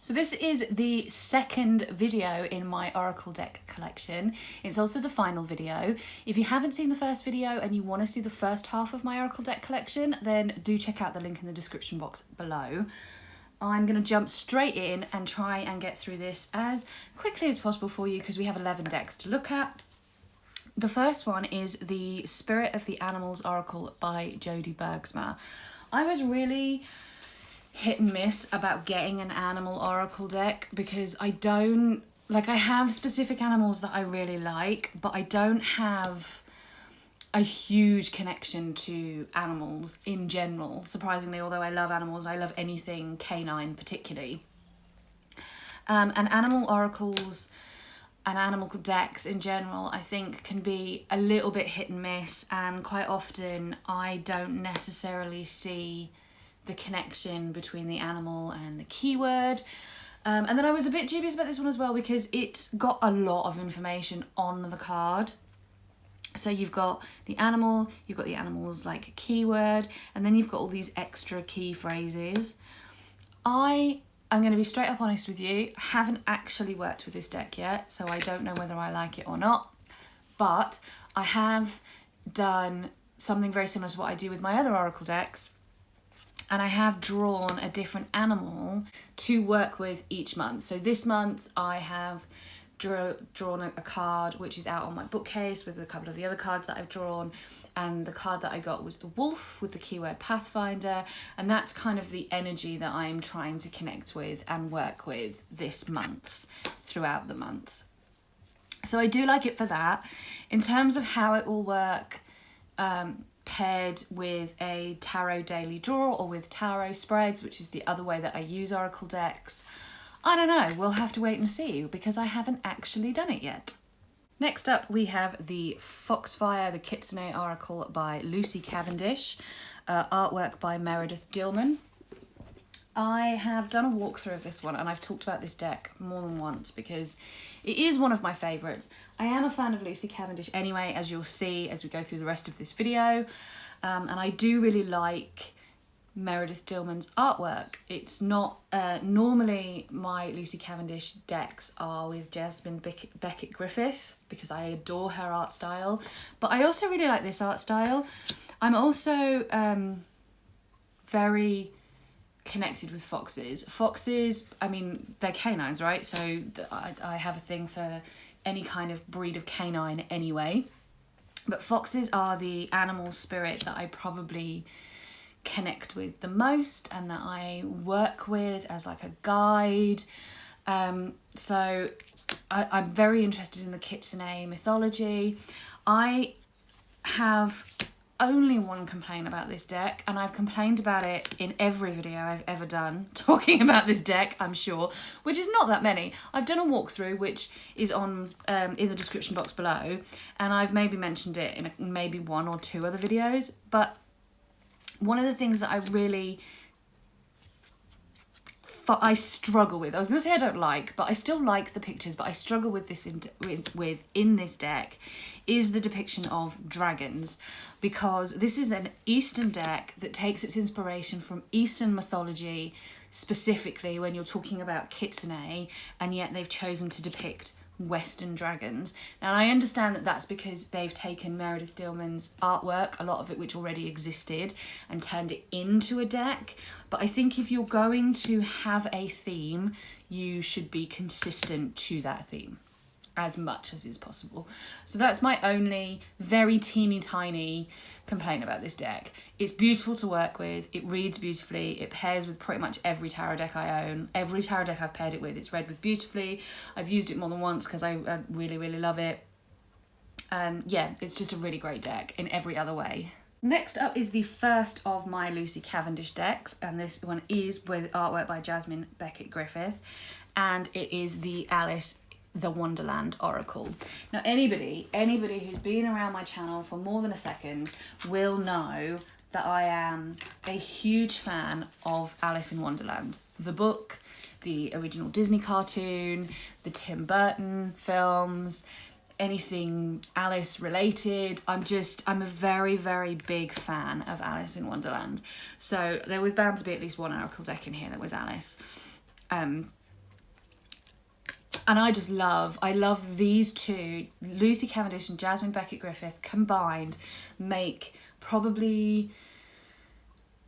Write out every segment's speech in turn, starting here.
So this is the second video in my Oracle deck collection. It's also the final video. If you haven't seen the first video and you want to see the first half of my Oracle deck collection, then do check out the link in the description box below. I'm going to jump straight in and try and get through this as quickly as possible for you because we have 11 decks to look at. The first one is the Spirit of the Animals Oracle by Jodie Bergsma. I was really hit and miss about getting an animal oracle deck because I have specific animals that I really like, but I don't have a huge connection to animals in general. Surprisingly, although I love animals, I love anything canine particularly. And animal oracles and animal decks in general, I think, can be a little bit hit and miss, and quite often I don't necessarily see the connection between the animal and the keyword. And then I was a bit dubious about this one as well because it's got a lot of information on the card. So you've got the animal, you've got the animal's like keyword, and then you've got all these extra key phrases. I'm going to be straight up honest with you, I haven't actually worked with this deck yet, so I don't know whether I like it or not. But I have done something very similar to what I do with my other Oracle decks, and I have drawn a different animal to work with each month. So this month I have drawn a card which is out on my bookcase with a couple of the other cards that I've drawn, and the card that I got was the wolf with the keyword Pathfinder, and that's kind of the energy that I'm trying to connect with and work with this month, throughout the month. So I do like it for that. In terms of how it will work, paired with a tarot daily draw or with tarot spreads, which is the other way that I use Oracle decks, I don't know, we'll have to wait and see because I haven't actually done it yet. Next up we have the Foxfire, the Kitsune Oracle by Lucy Cavendish, artwork by Meredith Dillman. I have done a walkthrough of this one and I've talked about this deck more than once because it is one of my favourites. I am a fan of Lucy Cavendish anyway, as you'll see as we go through the rest of this video, and I do really like Meredith Dillman's artwork. It's not, normally my Lucy Cavendish decks are with Jasmine Beckett Griffith because I adore her art style, but I also really like this art style. I'm also very connected with foxes. Foxes, I mean, they're canines, right? So I have a thing for any kind of breed of canine anyway, but foxes are the animal spirit that I probably connect with the most and that I work with as like a guide. So I'm very interested in the Kitsune mythology. I have only one complaint about this deck, and I've complained about it in every video I've ever done talking about this deck, I'm sure, which is not that many. I've done a walkthrough which is on in the description box below, and I've maybe mentioned it in maybe one or two other videos, but one of the things that I struggle with, I was going to say I don't like, but I still like the pictures, but I struggle with this in this deck, is the depiction of dragons, because this is an Eastern deck that takes its inspiration from Eastern mythology, specifically when you're talking about Kitsune, and yet they've chosen to depict Western dragons. Now I understand that that's because they've taken Meredith Dillman's artwork, a lot of it which already existed, and turned it into a deck, but I think if you're going to have a theme, you should be consistent to that theme as much as is possible. So that's my only very teeny tiny complaint about this deck. It's beautiful to work with, it reads beautifully, it pairs with pretty much every tarot deck I own. Every tarot deck I've paired it with, it's read with beautifully. I've used it more than once because I really, really love it. Yeah, it's just a really great deck in every other way. Next up is the first of my Lucy Cavendish decks, and this one is with artwork by Jasmine Beckett Griffith, and it is the Alice the Wonderland Oracle. Now anybody who's been around my channel for more than a second will know that I am a huge fan of Alice in Wonderland, the book, the original Disney cartoon, the Tim Burton films, anything Alice related. I'm a very, very big fan of Alice in Wonderland. So there was bound to be at least one Oracle deck in here that was Alice. And I love these two, Lucy Cavendish and Jasmine Beckett Griffith combined make probably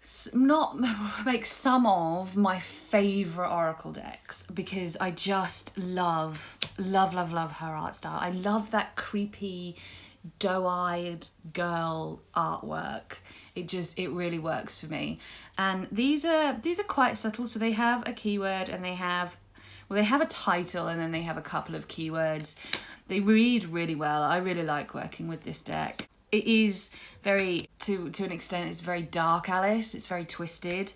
some of my favourite Oracle decks, because I just love her art style. I love that creepy, doe-eyed girl artwork. It really works for me. And these are quite subtle, so they have a keyword and they have a title, and then they have a couple of keywords. They read really well. I really like working with this deck. It is very, to an extent, it's very dark, Alice. It's very twisted,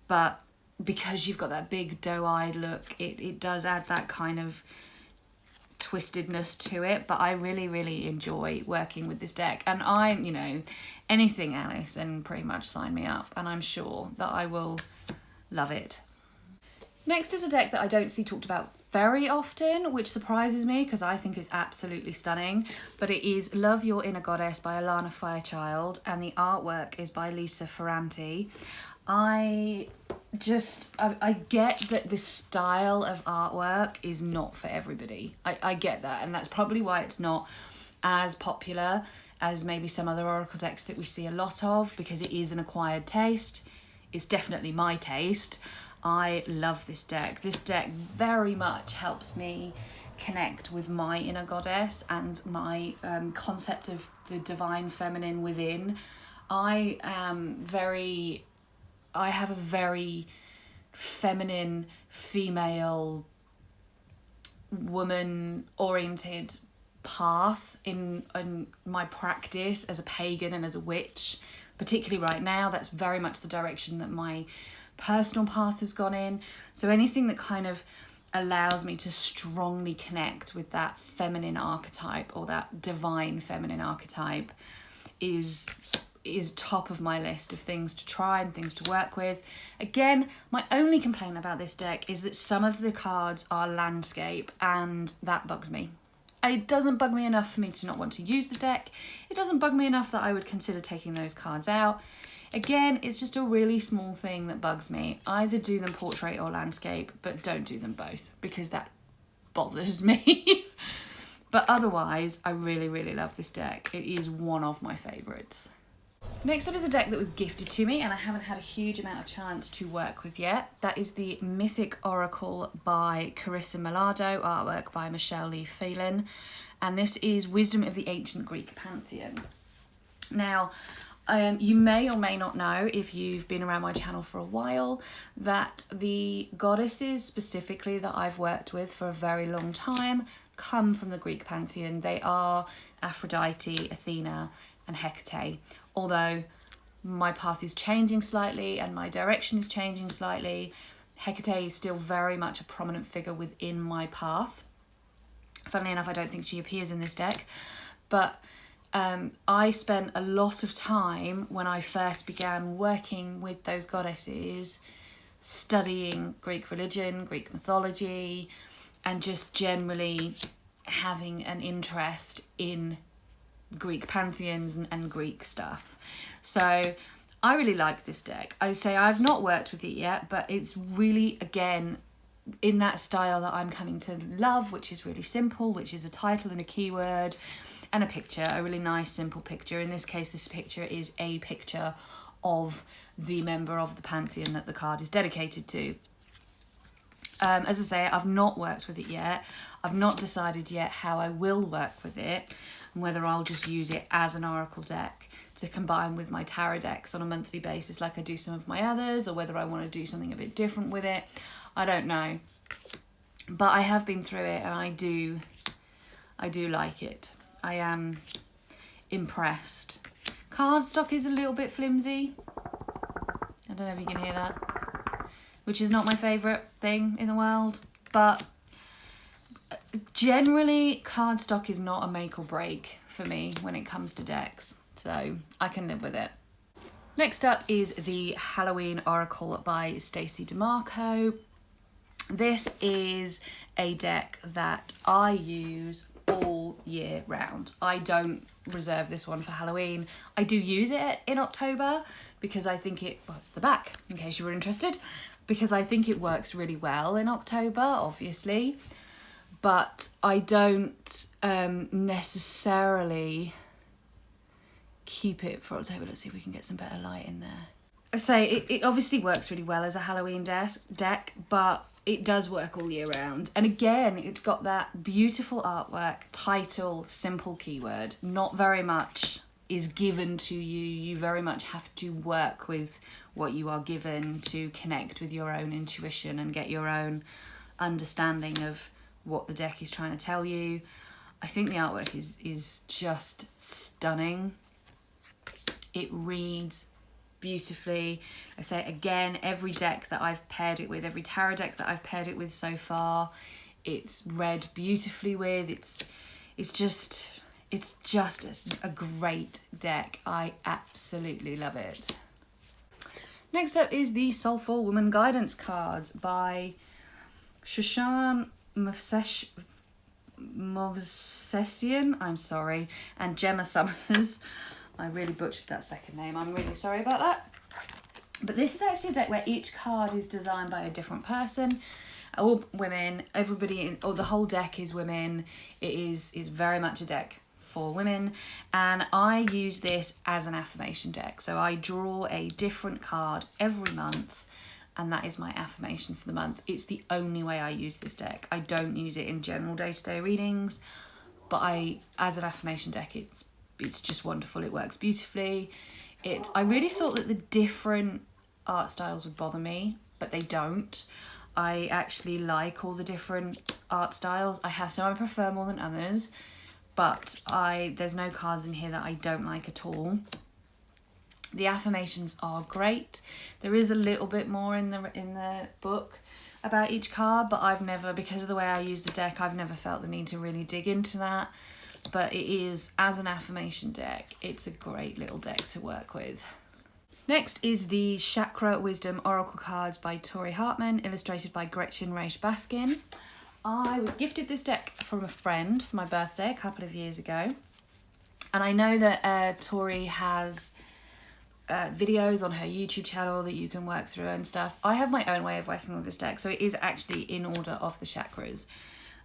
but because you've got that big doe-eyed look, it does add that kind of twistedness to it. But I really enjoy working with this deck, and anything Alice, and pretty much sign me up, and I'm sure that I will love it. Next is a deck that I don't see talked about very often, which surprises me because I think it's absolutely stunning, but it is Love Your Inner Goddess by Alana Fairchild, and the artwork is by Lisa Ferranti. I get that this style of artwork is not for everybody. I get that, and that's probably why it's not as popular as maybe some other Oracle decks that we see a lot of, because it is an acquired taste. It's definitely my taste. I love this deck. This deck very much helps me connect with my inner goddess and my concept of the divine feminine within. I have a very feminine, female, woman-oriented path in my practice as a pagan and as a witch. Particularly right now, that's very much the direction that my personal path has gone in. So anything that kind of allows me to strongly connect with that feminine archetype, or that divine feminine archetype, is top of my list of things to try and things to work with. Again, my only complaint about this deck is that some of the cards are landscape, and that bugs me. It doesn't bug me enough for me to not want to use the deck. It doesn't bug me enough that I would consider taking those cards out. Again, it's just a really small thing that bugs me. Either do them portrait or landscape, but don't do them both, because that bothers me. But otherwise, I really love this deck. It is one of my favourites. Next up is a deck that was gifted to me and I haven't had a huge amount of chance to work with yet. That is the Mythic Oracle by Carissa Melado, artwork by Michelle Lee Phelan. And this is Wisdom of the Ancient Greek Pantheon. Now, you may or may not know, if you've been around my channel for a while, that the goddesses specifically that I've worked with for a very long time come from the Greek pantheon. They are Aphrodite, Athena, and Hecate. Although my path is changing slightly and my direction is changing slightly, Hecate is still very much a prominent figure within my path. Funnily enough, I don't think she appears in this deck, but I spent a lot of time when I first began working with those goddesses studying Greek religion, Greek mythology, and just generally having an interest in Greek pantheons and Greek stuff. So I really like this deck. I say I've not worked with it yet, but it's really, again, in that style that I'm coming to love, which is really simple, which is a title and a keyword and a picture, a really nice simple picture. In this case, this picture is a picture of the member of the pantheon that the card is dedicated to. As I say, I've not worked with it yet. I've not decided yet how I will work with it, and whether I'll just use it as an oracle deck to combine with my tarot decks on a monthly basis like I do some of my others, or whether I want to do something a bit different with it. I don't know. But I have been through it and I do like it. I am impressed. Cardstock is a little bit flimsy. I don't know if you can hear that, which is not my favourite thing in the world, but generally cardstock is not a make or break for me when it comes to decks, so I can live with it. Next up is the Halloween Oracle by Stacey DeMarco. This is a deck that I use all year round. I don't reserve this one for Halloween. I do use it in October because I think it's the back, in case you were interested, because I think it works really well in October, obviously. but I don't necessarily keep it for October. Let's see if we can get some better light in there. I say it obviously works really well as a Halloween deck, but it does work all year round. And again, it's got that beautiful artwork, title, simple keyword. Not very much is given to you. You very much have to work with what you are given to connect with your own intuition and get your own understanding of what the deck is trying to tell you. I think the artwork is just stunning. It reads beautifully. I say again, every deck that I've paired it with, every tarot deck that I've paired it with so far, it's read beautifully with. It's just a great deck. I absolutely love it. Next up is the Soulful Woman Guidance card by Shoshan Movsesian, I'm sorry, and Gemma Summers. I really butchered that second name. I'm really sorry about that. But this is actually a deck where each card is designed by a different person. All women, everybody, or the whole deck is women. It is very much a deck for women. And I use this as an affirmation deck. So I draw a different card every month, and that is my affirmation for the month. It's the only way I use this deck. I don't use it in general day-to-day readings, but as an affirmation deck, it's just wonderful. It works beautifully. I really thought that the different art styles would bother me, but they don't. I actually like all the different art styles. I have some I prefer more than others, but there's no cards in here that I don't like at all. The affirmations are great. There is a little bit more in the book about each card, but I've never, because of the way I use the deck, I've never felt the need to really dig into that. But it is, as an affirmation deck, it's a great little deck to work with. Next is the Chakra Wisdom Oracle cards by Tori Hartman, illustrated by Gretchen Raish Baskin. I was gifted this deck from a friend for my birthday a couple of years ago. And I know that Tori has videos on her YouTube channel that you can work through and stuff. I have my own way of working with this deck, so it is actually in order of the chakras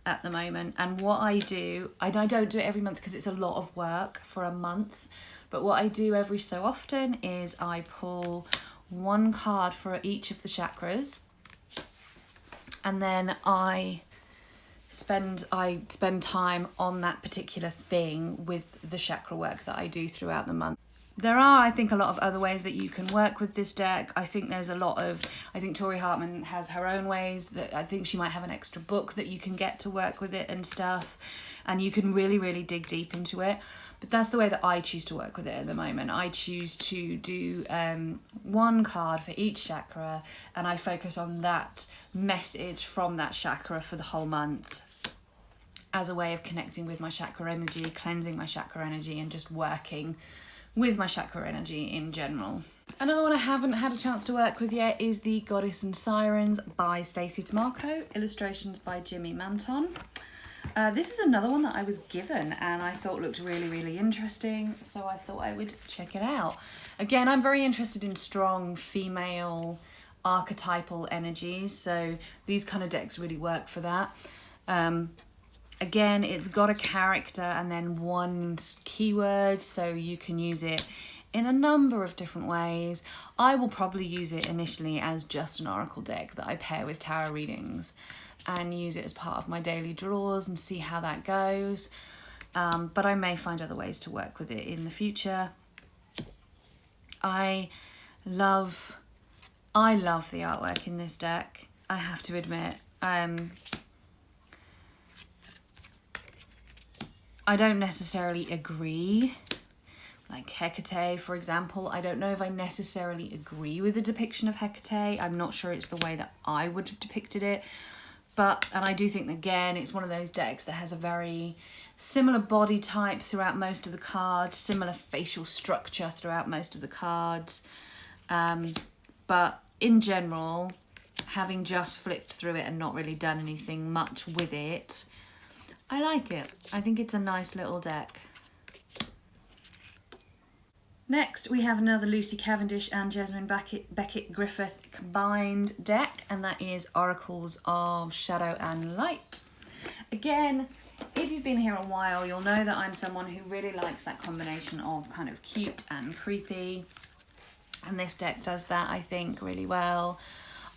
at the moment. And what I do, I don't do it every month because it's a lot of work for a month, but what I do every so often is I pull one card for each of the chakras, and then I spend time on that particular thing with the chakra work that I do throughout the month. There are, I think, a lot of other ways that you can work with this deck. I think Tori Hartman has her own ways. That I think she might have an extra book that you can get to work with it and stuff. And you can really, really dig deep into it. But that's the way that I choose to work with it at the moment. I choose to do one card for each chakra, and I focus on that message from that chakra for the whole month as a way of connecting with my chakra energy, cleansing my chakra energy, and just working with my chakra energy in general. Another one I haven't had a chance to work with yet is the Goddess and Sirens by Stacey Tamarco, illustrations by Jimmy Manton. This is another one that I was given and I thought looked really, really interesting, so I thought I would check it out. Again, I'm very interested in strong female archetypal energies, so these kind of decks really work for that. Again, it's got a character and then one keyword, so you can use it in a number of different ways. I will probably use it initially as just an oracle deck that I pair with tarot readings and use it as part of my daily draws and see how that goes. But I may find other ways to work with it in the future. I love the artwork in this deck, I have to admit. I don't necessarily agree. Like Hecate, for example, I don't know if I necessarily agree with the depiction of Hecate. I'm not sure it's the way that I would have depicted it. And I do think, again, it's one of those decks that has a very similar body type throughout most of the cards, similar facial structure throughout most of the cards. But in general, having just flipped through it and not really done anything much with it, I like it. I think it's a nice little deck. Next, we have another Lucy Cavendish and Jasmine Beckett Griffith combined deck, and that is Oracles of Shadow and Light. Again, if you've been here a while, you'll know that I'm someone who really likes that combination of kind of cute and creepy. And this deck does that, I think, really well.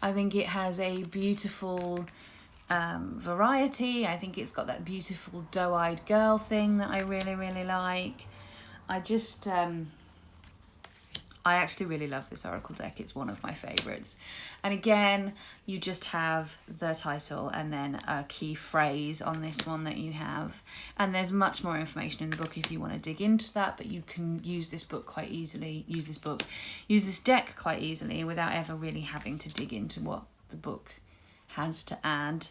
I think it has a beautiful variety. I think it's got that beautiful doe-eyed girl thing that I really, really like. I actually really love this Oracle deck. It's one of my favourites. And again, you just have the title and then a key phrase on this one that you have. And there's much more information in the book if you want to dig into that, but you can use this book quite easily, use this deck quite easily without ever really having to dig into what the book has to add.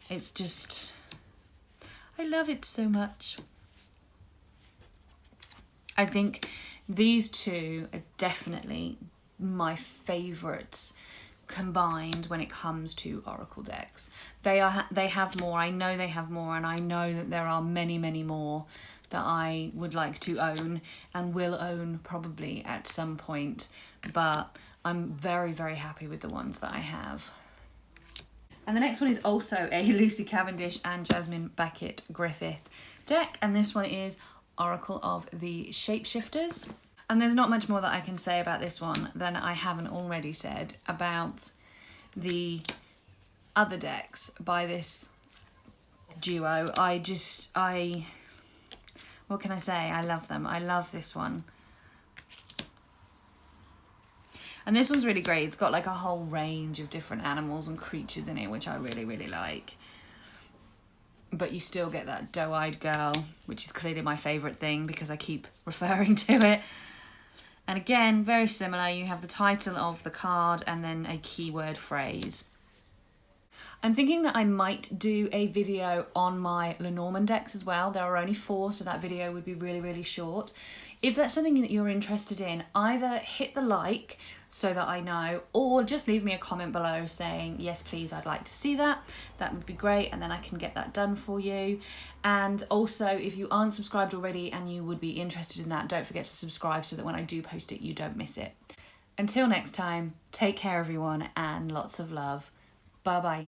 It's just, I love it so much. I think these two are definitely my favourites combined when it comes to Oracle decks. They have more, I know they have more, and I know that there are many, many more that I would like to own and will own probably at some point, but I'm very, very happy with the ones that I have. And the next one is also a Lucy Cavendish and Jasmine Beckett Griffith deck, and this one is Oracle of the Shapeshifters. And there's not much more that I can say about this one than I haven't already said about the other decks by this duo. What can I say? I love them. I love this one. And this one's really great. It's got like a whole range of different animals and creatures in it, which I really, really like. But you still get that doe-eyed girl, which is clearly my favourite thing because I keep referring to it. And again, very similar. You have the title of the card and then a keyword phrase. I'm thinking that I might do a video on my Lenormand decks as well. There are only 4, so that video would be really, really short. If that's something that you're interested in, either hit the like so that I know, or just leave me a comment below saying, yes, please, I'd like to see that. That would be great, and then I can get that done for you. And also, if you aren't subscribed already and you would be interested in that, don't forget to subscribe so that when I do post it, you don't miss it. Until next time, take care, everyone, and lots of love. Bye-bye.